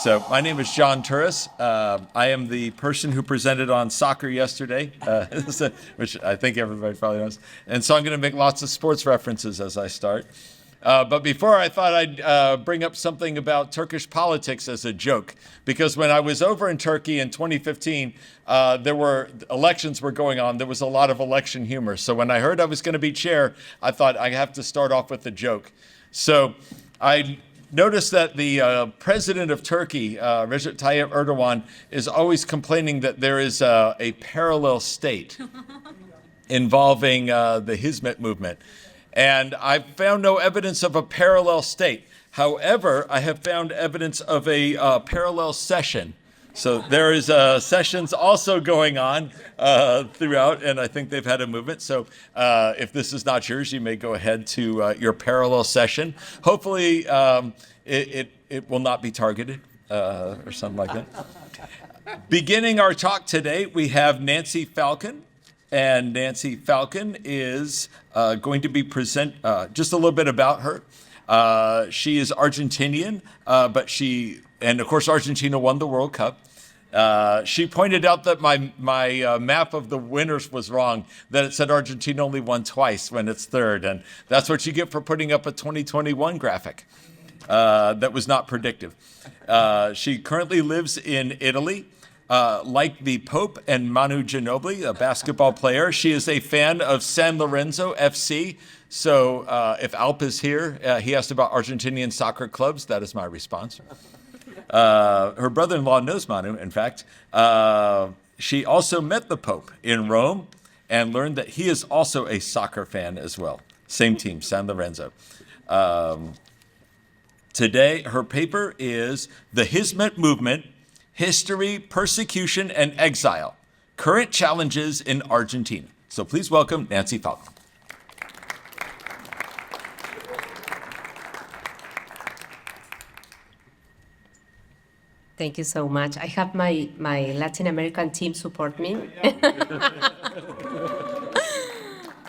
So my name is John Turris. I am the person who presented on soccer yesterday, which I think everybody probably knows. And so I'm going to make lots of sports references as I start. But before, I thought I'd bring up something about Turkish politics as a joke, because when I was over in Turkey in 2015, elections were going on. There was a lot of election humor. So when I heard I was going to be chair, I thought I have to start off with a joke. So I noticed that the president of Turkey, Recep Tayyip Erdogan, is always complaining that there is a parallel state involving the Hizmet movement. And I've found no evidence of a parallel state. However, I have found evidence of a parallel session. So there is sessions also going on throughout, and I think they've had a movement. So if this is not yours, you may go ahead to your parallel session. Hopefully it will not be targeted or something like that. Beginning our talk today, we have Nancy Falcon. And Nancy Falcon is going to be just a little bit about her. She is Argentinian, and of course, Argentina won the World Cup. She pointed out that my map of the winners was wrong, that it said Argentina only won twice when it's third. And that's what you get for putting up a 2021 graphic that was not predictive. She currently lives in Italy. Like the Pope and Manu Ginobili, a basketball player, she is a fan of San Lorenzo FC. So if Alp is here, he asked about Argentinian soccer clubs. That is my response. Her brother-in-law knows Manu, in fact. She also met the Pope in Rome and learned that he is also a soccer fan as well. Same team, San Lorenzo. Today, her paper is The Hizmet Movement, History, Persecution, and Exile, Current Challenges in Argentina. So please welcome Nancy Falcon. Thank you so much. I have my Latin American team support me.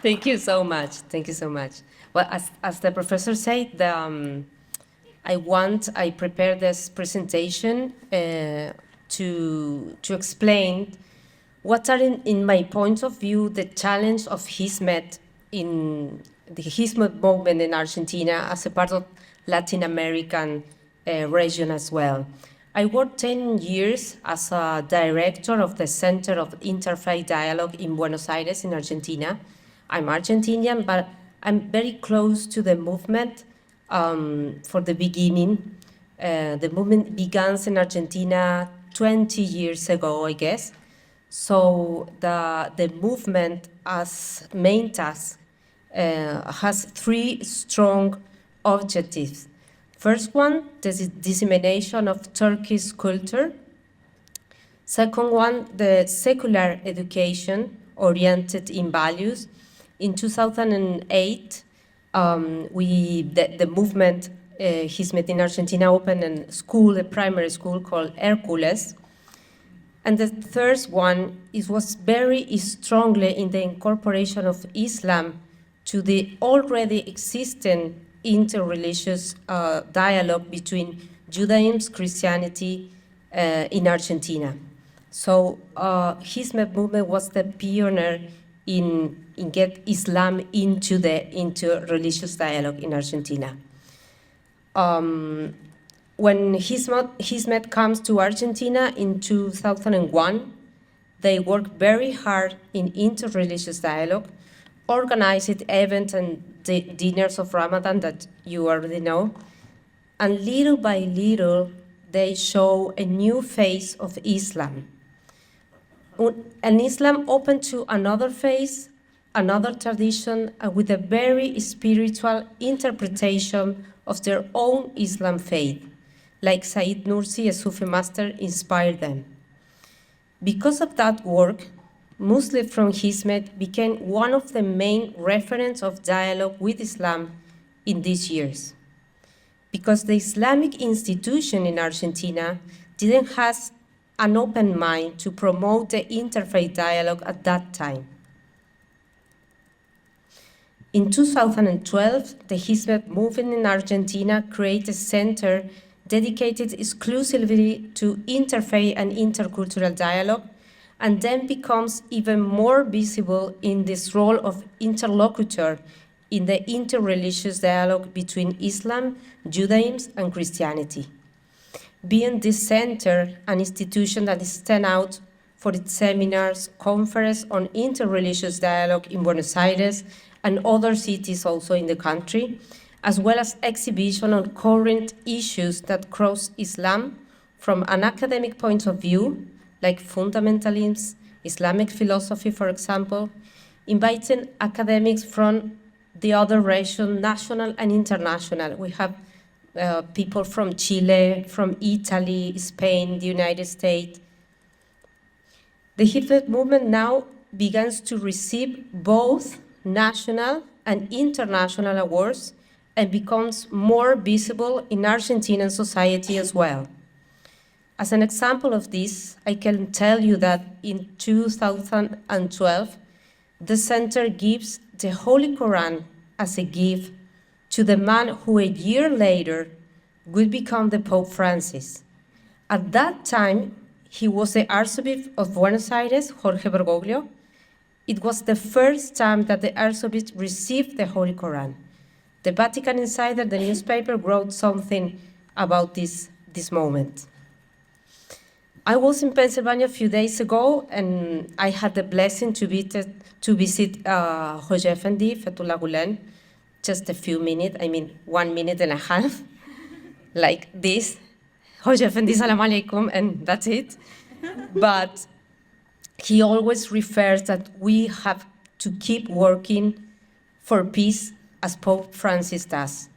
Thank you so much. Thank you so much. Well, as the professor said, I prepared this presentation to explain what are, in my point of view, the challenge of Hizmet in the Hizmet movement in Argentina as a part of Latin American region as well. I worked 10 years as a director of the Center of Interfaith Dialogue in Buenos Aires in Argentina. I'm Argentinian, but I'm very close to the movement. For the beginning, the movement began in Argentina 20 years ago, I guess. So the movement as main task has three strong objectives. First one, the dissemination of Turkish culture. Second one, the secular education oriented in values. In 2008, the movement Hizmet in Argentina opened a primary school called Hercules. And the third one was very strongly in the incorporation of Islam to the already existing interreligious dialogue between Judaism, Christianity in Argentina. So Hizmet movement was the pioneer in get Islam into religious dialogue in Argentina. When Hizmet comes to Argentina in 2001, they worked very hard in interreligious dialogue, organized events and dinners of Ramadan that you already know, and little by little, they show a new face of Islam. And Islam opened to another phase, another tradition, with a very spiritual interpretation of their own Islam faith, like Said Nursi, a Sufi master, inspired them. Because of that work, Muslims from Hizmet became one of the main referents of dialogue with Islam in these years. Because the Islamic institution in Argentina didn't have an open mind to promote the interfaith dialogue at that time. In 2012, the Hizmet movement in Argentina created a center dedicated exclusively to interfaith and intercultural dialogue, and then becomes even more visible in this role of interlocutor in the interreligious dialogue between Islam, Judaism, and Christianity, being the center and institution that stands out for its seminars, conferences on interreligious dialogue in Buenos Aires and other cities also in the country, as well as exhibition on current issues that cross Islam from an academic point of view, like fundamentalism, Islamic philosophy, for example, inviting academics from the other region, national and international. We have people from Chile, from Italy, Spain, the United States. The Hizmet movement now begins to receive both national and international awards and becomes more visible in Argentinian society as well. As an example of this, I can tell you that in 2012, the center gives the Holy Quran as a gift to the man who a year later would become the Pope Francis. At that time, he was the Archbishop of Buenos Aires, Jorge Bergoglio. It was the first time that the Archbishop received the Holy Quran. The Vatican Insider, the newspaper, wrote something about this moment. I was in Pennsylvania a few days ago, and I had the blessing to visit Hoja Effendi, Fethullah Gulen, just a few minutes, 1 minute and a half, like this. Hoja Effendi, salam alaikum, and that's it. But he always refers that we have to keep working for peace as Pope Francis does,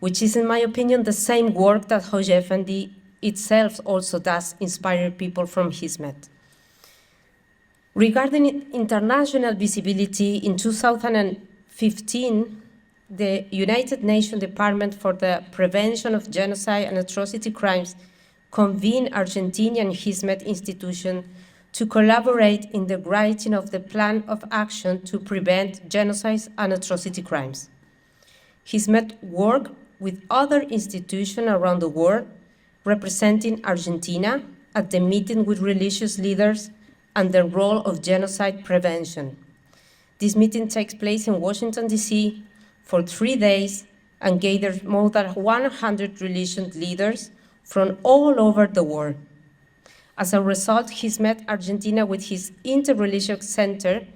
which is, in my opinion, the same work that Hoja Effendi itself also does, inspire people from Hizmet. Regarding international visibility, in 2015, the United Nations Department for the Prevention of Genocide and Atrocity Crimes convened Argentinian Hizmet institution to collaborate in the writing of the plan of action to prevent genocide and atrocity crimes. Hizmet worked with other institutions around the world, representing Argentina at the meeting with religious leaders and the role of genocide prevention. This meeting takes place in Washington, D.C. for 3 days and gathers more than 100 religious leaders from all over the world. As a result, Hizmet Argentina, with his Interreligious Center,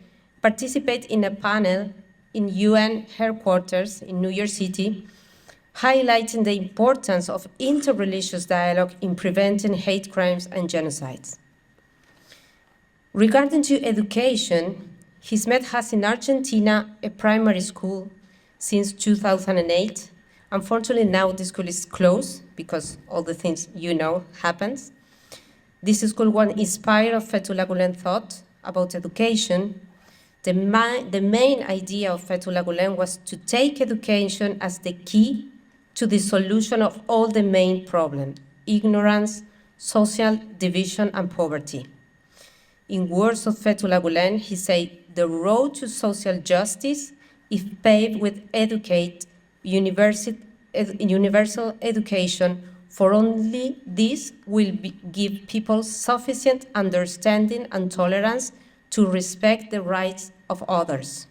participated in a panel in UN headquarters in New York City, highlighting the importance of interreligious dialogue in preventing hate crimes and genocides. Regarding to education, Hizmet has in Argentina a primary school since 2008. Unfortunately, now the school is closed because all the things you know happens. This school was inspired of Fethullah Gulen thought about education. The main idea of Fethullah Gulen was to take education as the key to the solution of all the main problems: ignorance, social division, and poverty. In words of Fethullah Gulen, he said, "The road to social justice is paved with universal education, for only this will give people sufficient understanding and tolerance to respect the rights of others."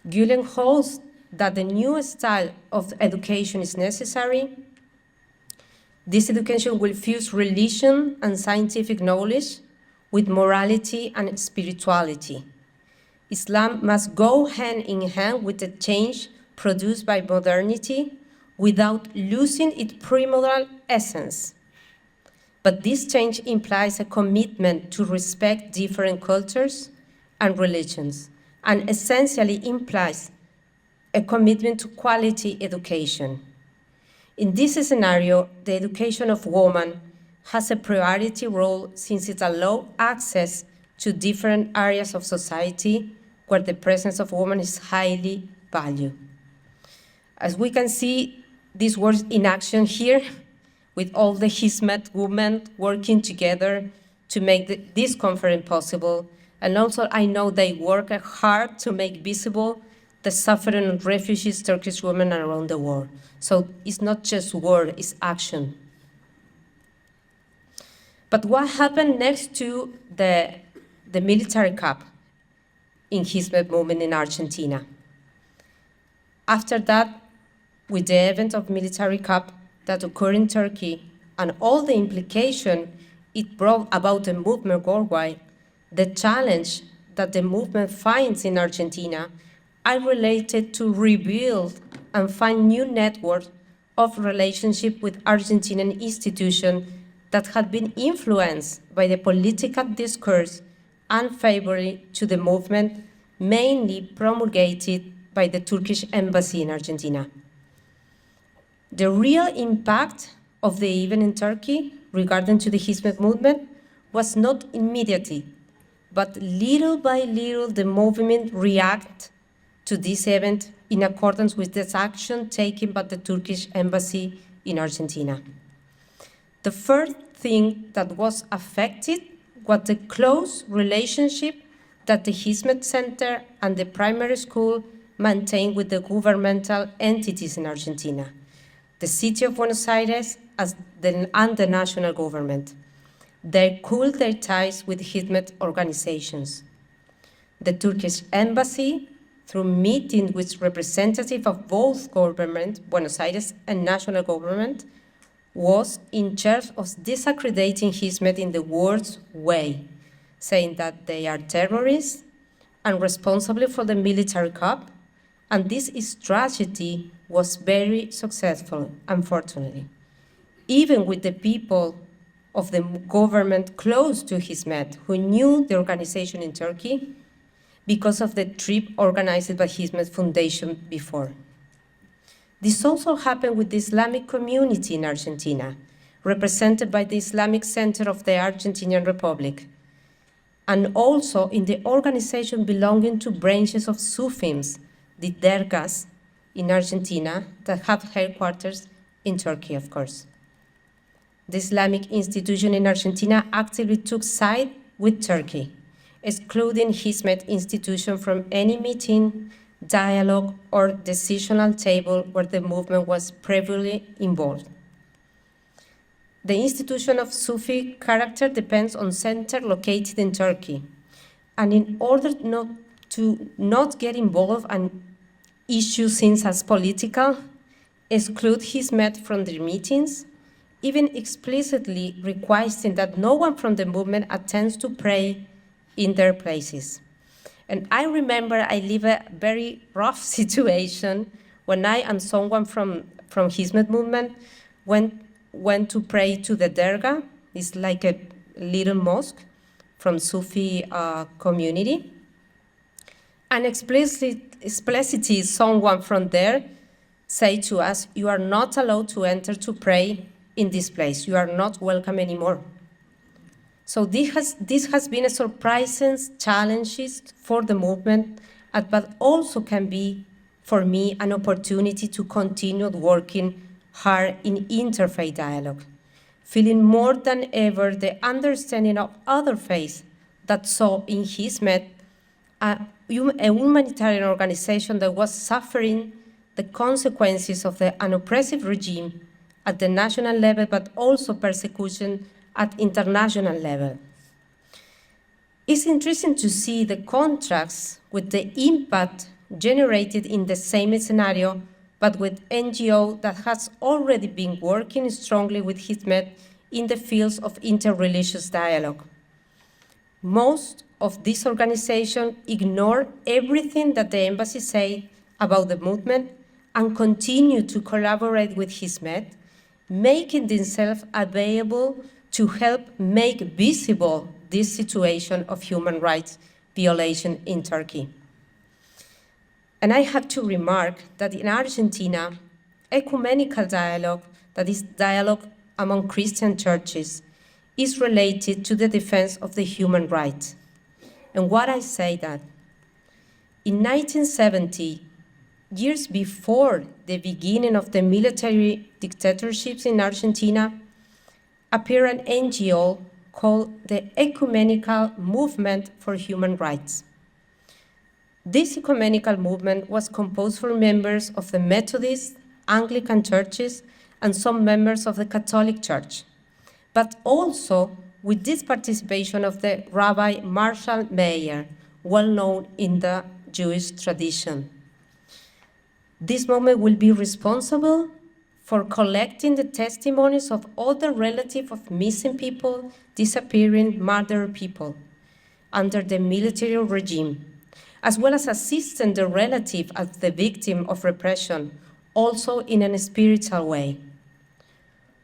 Gulen holds that the new style of education is necessary. This education will fuse religion and scientific knowledge with morality and spirituality. Islam must go hand in hand with the change produced by modernity without losing its primordial essence. But this change implies a commitment to respect different cultures and religions, and essentially implies a commitment to quality education. In this scenario, the education of women has a priority role since it allows access to different areas of society where the presence of women is highly valued. As we can see, this works in action here, with all the Hizmet women working together to make this conference possible. And also, I know they work hard to make visible the suffering of refugees, Turkish women around the world. So it's not just word, it's action. But what happened next to the military coup in Hizmet movement in Argentina? After that, with the event of military coup that occurred in Turkey and all the implication it brought about the movement worldwide, the challenge that the movement finds in Argentina are related to rebuild and find new networks of relationship with Argentinian institutions that had been influenced by the political discourse unfavorable to the movement, mainly promulgated by the Turkish embassy in Argentina. The real impact of the event in Turkey regarding to the Hizmet movement was not immediately, but little by little the movement reacted to this event in accordance with this action taken by the Turkish embassy in Argentina. The first thing that was affected was the close relationship that the Hizmet Center and the primary school maintained with the governmental entities in Argentina, the city of Buenos Aires and the national government. They cooled their ties with Hizmet organizations. The Turkish embassy, through meetings with representatives of both government, Buenos Aires and national government, was in charge of disaccrediting Hizmet in the worst way, saying that they are terrorists and responsible for the military coup, and this strategy was very successful, unfortunately. Even with the people of the government close to Hizmet, who knew the organization in Turkey because of the trip organized by Hizmet Foundation before. This also happened with the Islamic community in Argentina, represented by the Islamic Center of the Argentinian Republic, and also in the organization belonging to branches of Sufism, the dergas in Argentina that have headquarters in Turkey, of course. The Islamic institution in Argentina actively took side with Turkey, excluding Hizmet institution from any meeting, dialogue, or decisional table where the movement was previously involved. The institution of Sufi character depends on center located in Turkey, and in order to not get involved and issues seen as political, exclude Hizmet from their meetings, even explicitly requesting that no one from the movement attends to pray in their places. And I remember I lived a very rough situation when I and someone from Hizmet movement went to pray to the derga. It's like a little mosque from Sufi community. And explicitly someone from there said to us, "You are not allowed to enter to pray in this place. You are not welcome anymore." So this has been a surprising challenge for the movement, but also can be, for me, an opportunity to continue working hard in interfaith dialogue, feeling more than ever the understanding of other faiths that saw in Hizmet a humanitarian organization that was suffering the consequences of an oppressive regime at the national level, but also persecution at international level. It's interesting to see the contrast with the impact generated in the same scenario, but with NGO that has already been working strongly with Hizmet in the fields of interreligious dialogue. Most of these organizations ignore everything that the embassy said about the movement and continue to collaborate with Hizmet, making themselves available to help make visible this situation of human rights violation in Turkey. And I have to remark that in Argentina, ecumenical dialogue, that is dialogue among Christian churches, is related to the defense of the human rights. And what I say that, in 1970, years before the beginning of the military dictatorships in Argentina, appeared an NGO called the Ecumenical Movement for Human Rights. This ecumenical movement was composed from members of the Methodist, Anglican churches, and some members of the Catholic Church, but also with this participation of the Rabbi Marshall Meyer, well known in the Jewish tradition. This movement will be responsible for collecting the testimonies of all the relatives of missing people, disappearing, murdered people under the military regime, as well as assisting the relative as the victim of repression, also in a spiritual way.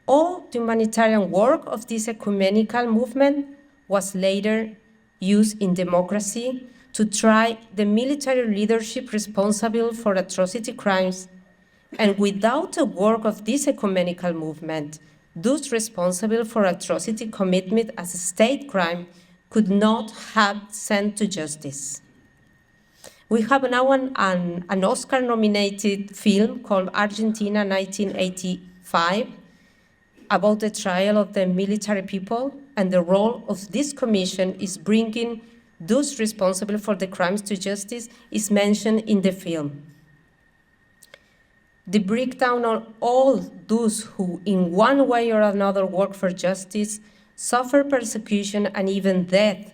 All the humanitarian work of this ecumenical movement was later used in democracy to try the military leadership responsible for atrocity crimes, and without the work of this ecumenical movement, those responsible for atrocity commitment as a state crime could not have sent to justice. We have now an Oscar-nominated film called Argentina 1985 about the trial of the military people, and the role of this commission is bringing those responsible for the crimes to justice is mentioned in the film. The breakdown of all those who in one way or another work for justice, suffer persecution and even death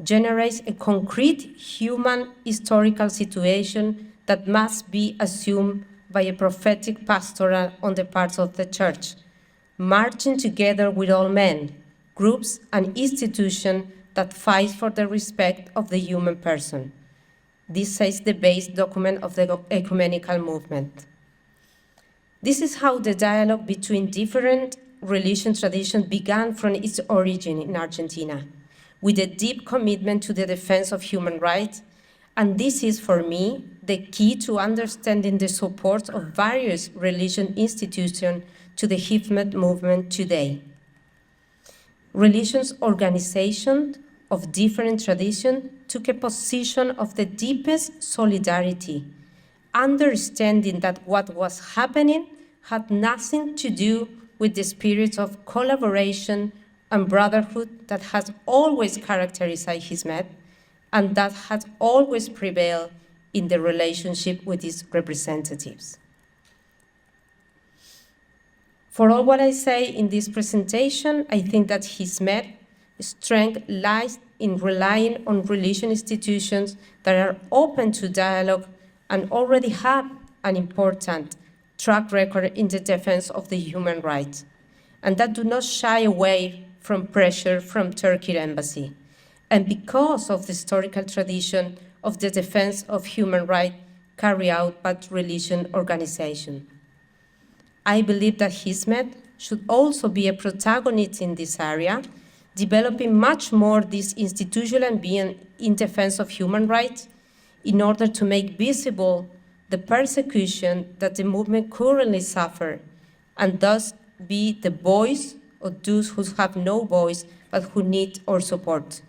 generates a concrete human historical situation that must be assumed by a prophetic pastoral on the part of the Church, marching together with all men, groups, and institutions that fight for the respect of the human person. This says the base document of the ecumenical movement. This is how the dialogue between different religion traditions began from its origin in Argentina, with a deep commitment to the defense of human rights, and this is, for me, the key to understanding the support of various religious institutions to the Hizmet movement today. Religious organizations of different traditions took a position of the deepest solidarity, understanding that what was happening had nothing to do with the spirit of collaboration and brotherhood that has always characterized Hizmet and that has always prevailed in the relationship with its representatives. For all what I say in this presentation, I think that Hizmet's strength lies in relying on religious institutions that are open to dialogue and already have an important track record in the defense of the human rights, and that do not shy away from pressure from Turkey embassy, and because of the historical tradition of the defense of human rights carried out by religious organizations. I believe that Hizmet should also be a protagonist in this area, developing much more this institutional being in defense of human rights in order to make visible the persecution that the movement currently suffers, and thus be the voice of those who have no voice but who need our support.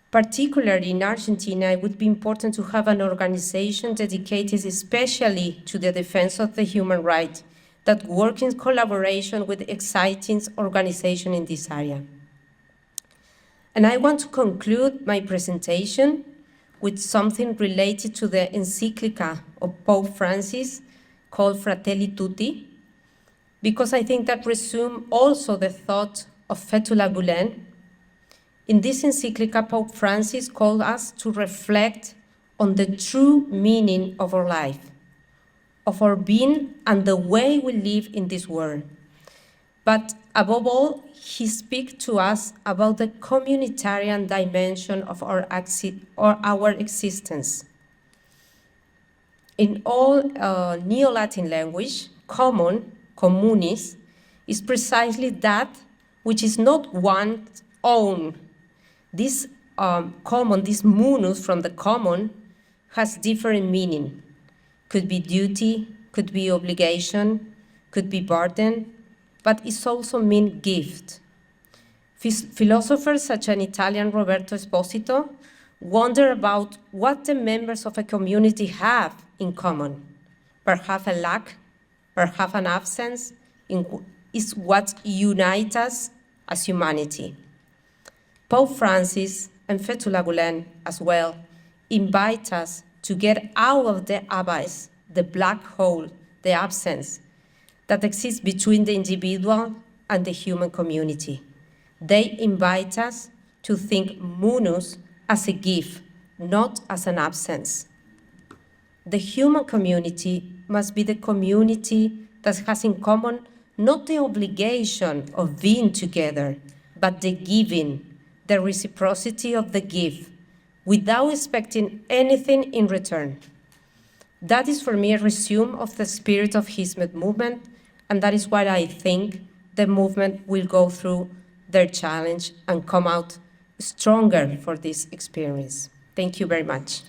Particularly in Argentina, it would be important to have an organization dedicated especially to the defense of the human rights that work in collaboration with exciting organizations in this area. And I want to conclude my presentation with something related to the encyclica of Pope Francis called Fratelli Tutti, because I think that resumes also the thought of Fethullah Gulen. In this encyclica, Pope Francis called us to reflect on the true meaning of our life, of our being and the way we live in this world. But above all, he speaks to us about the communitarian dimension of our existence. In all Neo-Latin language, common, communis, is precisely that which is not one's own. This common, this munus from the common, has different meaning. Could be duty, could be obligation, could be burden, but it also means gift. Philosophers such as Italian Roberto Esposito wonder about what the members of a community have in common. Perhaps a lack, perhaps an absence, is what unites us as humanity. Pope Francis and Fethullah Gulen as well invite us to get out of the abyss, the black hole, the absence that exists between the individual and the human community. They invite us to think munus as a gift, not as an absence. The human community must be the community that has in common not the obligation of being together, but the giving, the reciprocity of the gift, without expecting anything in return. That is for me a resume of the spirit of Hizmet movement, and that is why I think the movement will go through their challenge and come out stronger for this experience. Thank you very much.